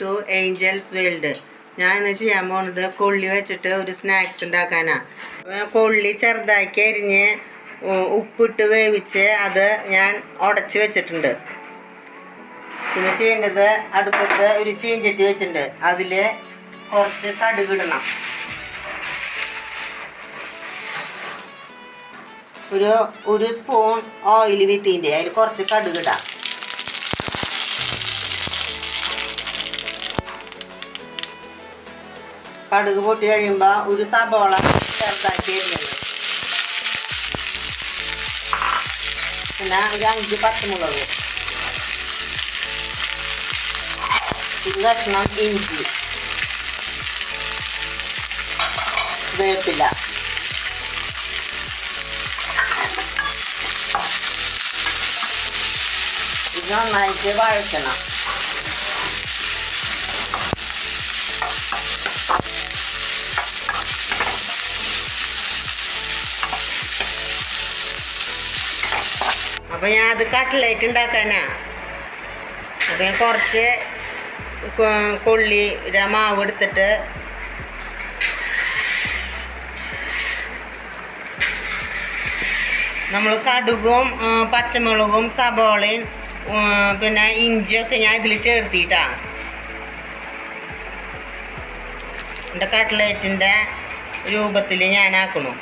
To Angeles world. ഞാൻ ഇന്ന് ചെയ്യാൻ പോകുന്നത് കൊള്ളി വെച്ചിട്ട് ഒരു സ്നാക്സ് ഉണ്ടാക്കാനാണ്. കൊള്ളി ചെറുതാക്കി അരിഞ്ഞ് ഉപ്പിട്ട് വേവിച്ച് അത് ഞാൻ ഉടച്ച് വെച്ചിട്ടുണ്ട്. പിന്നെ ചെയ്യേണ്ടത്, അടുപ്പത്ത് ഒരു ചീഞ്ചട്ടി വെച്ചിട്ടുണ്ട്. അതിൽ കുറച്ച് കടുകിടണം. ഒരു സ്പൂൺ ഓയിൽ വിത്തിൻ്റെ അതിൽ കുറച്ച് കടുകിടാം. കടുക് പൊട്ടി കഴിയുമ്പോൾ ഒരു സബോള ചെറുതാക്കി അരിഞ്ഞത്, പിന്നെ ഒരു 5 പച്ചമുളക്, ഒരു കഷ്ണം ഇഞ്ചി, വേപ്പില, ഇത് നന്നായിട്ട് വഴറ്റണം. അപ്പോൾ ഞാൻ അത് കട്ട്ലേറ്റ് ഉണ്ടാക്കാനാ. അപ്പോൾ ഞാൻ കുറച്ച് കൊള്ളി മാവ് എടുത്തിട്ട് നമ്മൾ കടുകും പച്ചമുളകും സബോളയും പിന്നെ ഇഞ്ചിയൊക്കെ ഞാൻ ഇതിൽ ചേർത്തിട്ടാണ് എൻ്റെ കട്ട്ലേറ്റിൻ്റെ രൂപത്തിൽ ഞാൻ ആക്കണു.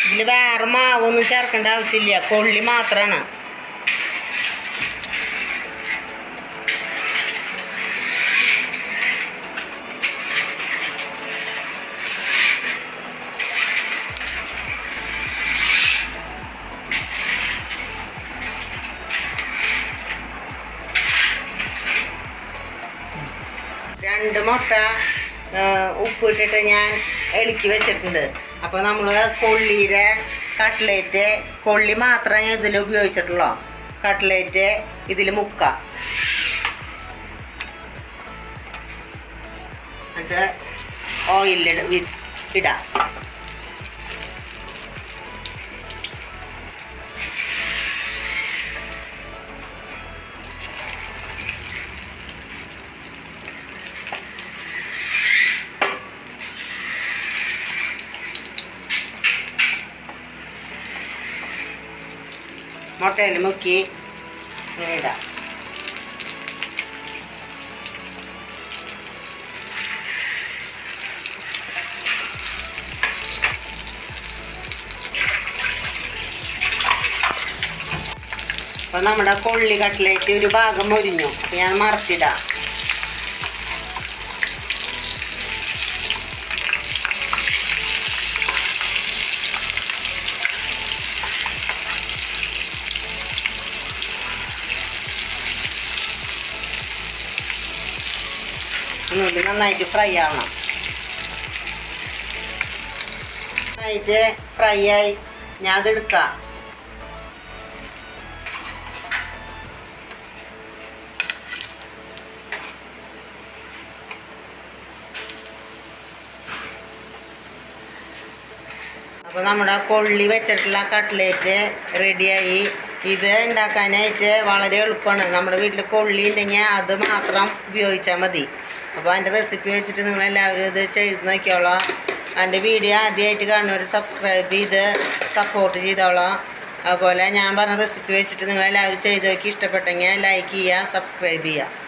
ഇതിൽ വേറെ മാവൊന്നും ചേർക്കേണ്ട ആവശ്യമില്ല, കൊള്ളി മാത്രമാണ്. രണ്ട് മുട്ട ഉപ്പിട്ടിട്ട് ഞാൻ ഇളക്കി വെച്ചിട്ടുണ്ട്. അപ്പോൾ നമ്മൾ കൊള്ളിയുടെ കട്ട്ലേറ്റ്, കൊള്ളി മാത്രമേ ഇതിൽ ഉപയോഗിച്ചിട്ടുള്ളൂ. കട്ട്ലേറ്റ് ഇതിൽ മുക്കാം. അത് ഓയിലിൽ ഇടാം. മുട്ടയിൽ മുക്കി ഇടാം. അപ്പോൾ നമ്മുടെ കൊള്ളി കട്ട്ലേറ്റ് ഒരു ഭാഗം മൊരിഞ്ഞു. ഞാൻ മറച്ചിടാം. നന്നായിട്ട് ഫ്രൈ ആവണം. നന്നായിട്ട് ഫ്രൈ ആയി ഞാൻ അതെടുക്കാം. അപ്പോൾ നമ്മുടെ കൊള്ളി വെച്ചിട്ടുള്ള കട്ട്ലേറ്റ് റെഡിയായി. ഇത് ഉണ്ടാക്കാനായിട്ട് വളരെ എളുപ്പമാണ്. നമ്മുടെ വീട്ടിൽ കൊള്ളി ഉണ്ടെങ്കിൽ അത് മാത്രം ഉപയോഗിച്ചാൽ മതി. അപ്പോൾ അതിൻ്റെ റെസിപ്പി വെച്ചിട്ട് നിങ്ങളെല്ലാവരും ഇത് ചെയ്ത് നോക്കിയോളാം. എൻ്റെ വീഡിയോ ആദ്യമായിട്ട് കാണുന്നവർ സബ്സ്ക്രൈബ് ചെയ്ത് സപ്പോർട്ട് ചെയ്തോളാം. അതുപോലെ ഞാൻ പറഞ്ഞ റെസിപ്പി വെച്ചിട്ട് നിങ്ങളെല്ലാവരും ചെയ്ത് നോക്കി ഇഷ്ടപ്പെട്ടെങ്കിൽ ലൈക്ക് ചെയ്യുക, സബ്സ്ക്രൈബ് ചെയ്യുക.